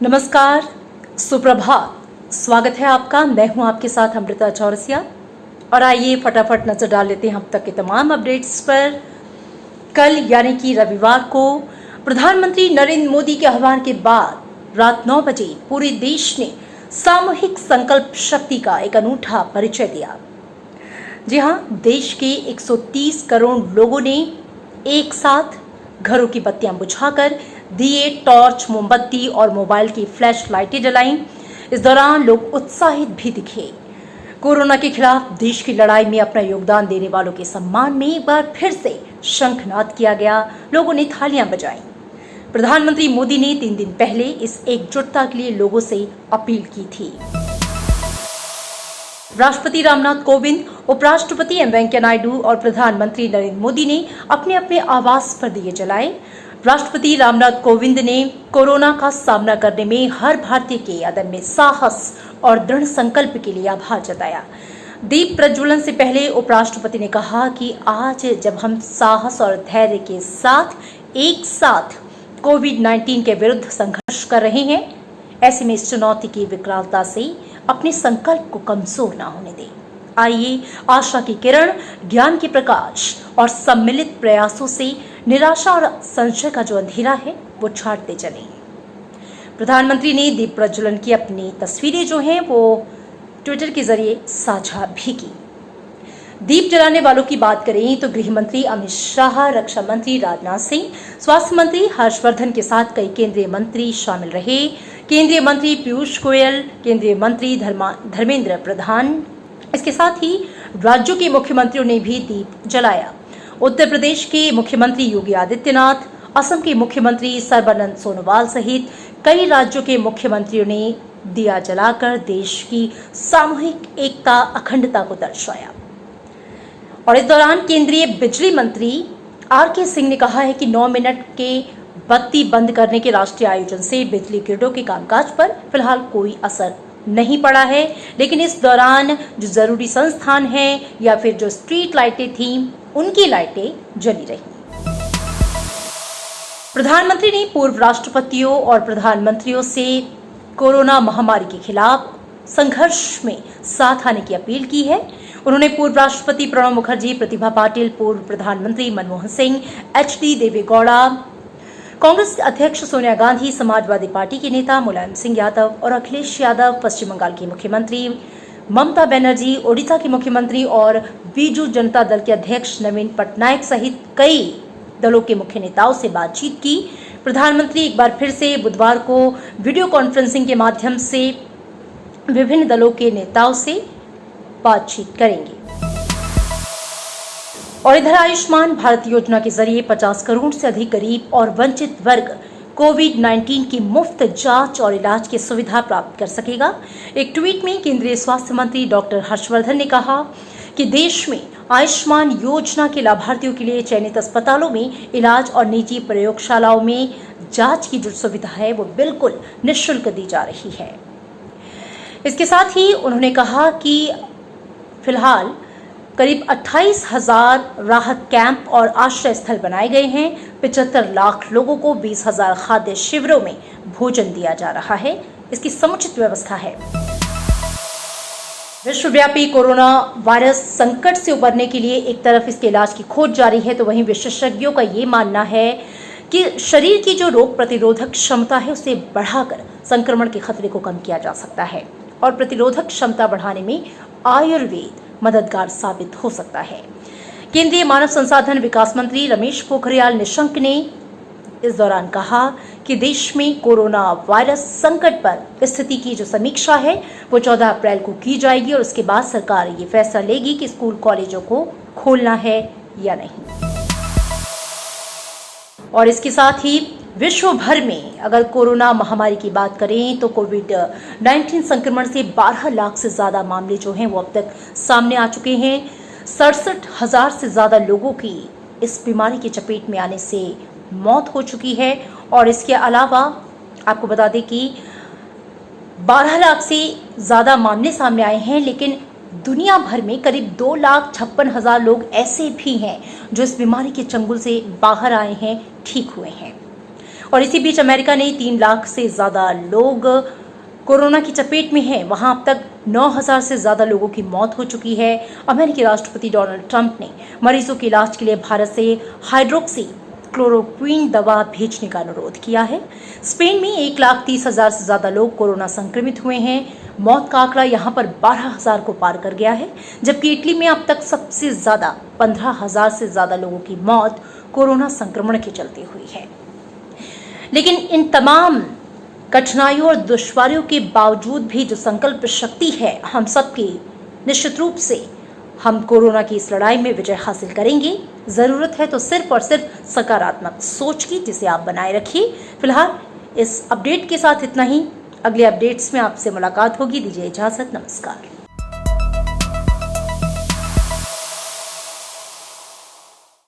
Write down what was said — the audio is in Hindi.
नमस्कार, सुप्रभात। स्वागत है आपका। मैं हूं आपके साथ अमृता चौरसिया और आइए फटाफट नजर डाल लेते हैं अब तक के तमाम अपडेट्स पर। कल यानी कि रविवार को प्रधानमंत्री नरेंद्र मोदी के आह्वान के बाद रात 9 बजे पूरे देश ने सामूहिक संकल्प शक्ति का एक अनूठा परिचय दिया। जी हां, देश के 130 करोड़ लोगों ने एक साथ घरों की बत्तियां बुझाकर दिए, टॉर्च, मोमबत्ती और मोबाइल की फ्लैश लाइटें जलाईं। इस दौरान लोग उत्साहित भी दिखे। कोरोना के खिलाफ देश की लड़ाई में अपना योगदान देने वालों के सम्मान में एक बार फिर से शंखनाद किया गया। लोगों ने थालियां बजाईं। प्रधानमंत्री मोदी ने 3 दिन पहले इस एकजुटता के लिए लोगों से अपील की थी। राष्ट्रपति रामनाथ कोविंद, उपराष्ट्रपति एम वेंकैया नायडू और प्रधानमंत्री नरेंद्र मोदी ने अपने अपने आवास पर दिए जलाए। राष्ट्रपति रामनाथ कोविंद ने कोरोना का सामना करने में हर भारतीय के अदम्य साहस और दृढ़ संकल्प के लिए आभार जताया। दीप प्रज्वलन से पहले उपराष्ट्रपति ने कहा कि आज जब हम साहस और धैर्य के साथ एक साथ कोविड-19 के विरुद्ध संघर्ष कर रहे हैं, ऐसे में इस चुनौती की विकरालता से अपने संकल्प को कमजोर ना होने दें। आइए आशा की किरण, ज्ञान के प्रकाश और सम्मिलित प्रयासों से निराशा और संशय का जो अंधेरा है वो छाटते चलें। प्रधानमंत्री ने दीप प्रज्वलन की अपनी तस्वीरें जो हैं वो ट्विटर के जरिए साझा भी की। दीप जलाने वालों की बात करें तो गृह मंत्री अमित शाह, रक्षा मंत्री राजनाथ सिंह, स्वास्थ्य मंत्री हर्षवर्धन के साथ कई केंद्रीय मंत्री शामिल रहे। केंद्रीय मंत्री पीयूष गोयल, केंद्रीय मंत्री धर्मेंद्र प्रधान, इसके साथ ही राज्यों के मुख्यमंत्रियों ने भी दीप जलाया। उत्तर प्रदेश के मुख्यमंत्री योगी आदित्यनाथ, असम के मुख्यमंत्री सर्बानंद सोनोवाल सहित कई राज्यों के मुख्यमंत्रियों ने दिया जलाकर देश की सामूहिक एकता, अखंडता को दर्शाया। और इस दौरान केंद्रीय बिजली मंत्री आर.के. सिंह ने कहा है कि 9 मिनट के बत्ती बंद करने के राष्ट्रीय आयोजन से बिजली ग्रिडों के कामकाज पर फिलहाल कोई असर नहीं पड़ा है, लेकिन इस दौरान जो जरूरी संस्थान हैं या फिर जो स्ट्रीट लाइटें थीं, उनकी लाइटें जली रही। प्रधानमंत्री ने पूर्व राष्ट्रपतियों और प्रधानमंत्रियों से कोरोना महामारी के खिलाफ संघर्ष में साथ आने की अपील की है। उन्होंने पूर्व राष्ट्रपति प्रणब मुखर्जी, प्रतिभा पाटिल, पूर्व प्रधानमंत्री मनमोहन सिंह, एच.डी. देवेगौड़ा, कांग्रेस अध्यक्ष सोनिया गांधी, समाजवादी पार्टी के नेता मुलायम सिंह यादव और अखिलेश यादव, पश्चिम बंगाल की मुख्यमंत्री ममता बनर्जी, ओडिशा के मुख्यमंत्री और बीजू जनता दल के अध्यक्ष नवीन पटनायक सहित कई दलों के मुख्य नेताओं से बातचीत की। प्रधानमंत्री एक बार फिर से बुधवार को वीडियो कॉन्फ्रेंसिंग के माध्यम से विभिन्न दलों के नेताओं से बातचीत करेंगे। और इधर आयुष्मान भारत योजना के जरिए 50 करोड़ से अधिक गरीब और वंचित वर्ग कोविड-19 की मुफ्त जांच और इलाज की सुविधा प्राप्त कर सकेगा। एक ट्वीट में केंद्रीय स्वास्थ्य मंत्री डॉक्टर हर्षवर्धन ने कहा कि देश में आयुष्मान योजना के लाभार्थियों के लिए चयनित अस्पतालों में इलाज और निजी प्रयोगशालाओं में जांच की जो सुविधा है वो बिल्कुल निःशुल्क दी जा रही है। इसके साथ ही उन्होंने कहा कि फिलहाल करीब 28,000 राहत कैंप और आश्रय स्थल बनाए गए हैं। 75 लाख लोगों को 20,000 खाद्य शिविरों में भोजन दिया जा रहा है। इसकी समुचित व्यवस्था है। विश्वव्यापी कोरोना वायरस संकट से उबरने के लिए एक तरफ इसके इलाज की खोज जारी है, तो वहीं विशेषज्ञों का ये मानना है कि शरीर की जो रोग प्रतिरोधक क्षमता है उसे बढ़ाकर संक्रमण के खतरे को कम किया जा सकता है और प्रतिरोधक क्षमता बढ़ाने में आयुर्वेद मददगार साबित हो सकता है। केंद्रीय मानव संसाधन विकास मंत्री रमेश पोखरियाल निशंक ने इस दौरान कहा कि देश में कोरोना वायरस संकट पर स्थिति की जो समीक्षा है वो 14 अप्रैल को की जाएगी और उसके बाद सरकार ये फैसला लेगी कि स्कूल कॉलेजों को खोलना है या नहीं। और इसके साथ ही विश्व भर में अगर कोरोना महामारी की बात करें तो कोविड-19 संक्रमण से 12 लाख से ज्यादा मामले जो हैं वो अब तक सामने आ चुके हैं। 67,000 से ज्यादा लोगों की इस बीमारी की चपेट में आने से मौत हो चुकी है। और इसके अलावा आपको बता दें कि 12 लाख से ज्यादा मामले सामने आए हैं, लेकिन दुनिया भर में करीब 2,56,000 लोग ऐसे भी हैं जो इस बीमारी के चंगुल से बाहर आए हैं, ठीक हुए हैं। और इसी बीच अमेरिका ने 3 लाख से ज्यादा लोग कोरोना की चपेट में हैं। वहां अब तक 9,000 से ज्यादा लोगों की मौत हो चुकी है। अमेरिकी राष्ट्रपति डोनाल्ड ट्रंप ने मरीजों के इलाज के लिए भारत से हाइड्रोक्सी क्लोरोक्वीन दवा भेजने का अनुरोध किया है। स्पेन में 1,30,000 से ज्यादा लोग कोरोना संक्रमित हुए हैं। मौत का आंकड़ा यहां पर 12,000 को पार कर गया है, जबकि इटली में अब तक सबसे ज्यादा 15,000 से ज्यादा लोगों की मौत कोरोना संक्रमण के चलते हुई है। लेकिन इन तमाम कठिनाइयों और दुश्वारियों के बावजूद भी जो संकल्प शक्ति है हम सबकी, निश्चित रूप से हम कोरोना की इस लड़ाई में विजय हासिल करेंगे। जरूरत है तो सिर्फ और सिर्फ सकारात्मक सोच की, जिसे आप बनाए रखिए। फिलहाल इस अपडेट के साथ इतना ही। अगले अपडेट्स में आपसे मुलाकात होगी। दीजिए इजाजत। नमस्कार।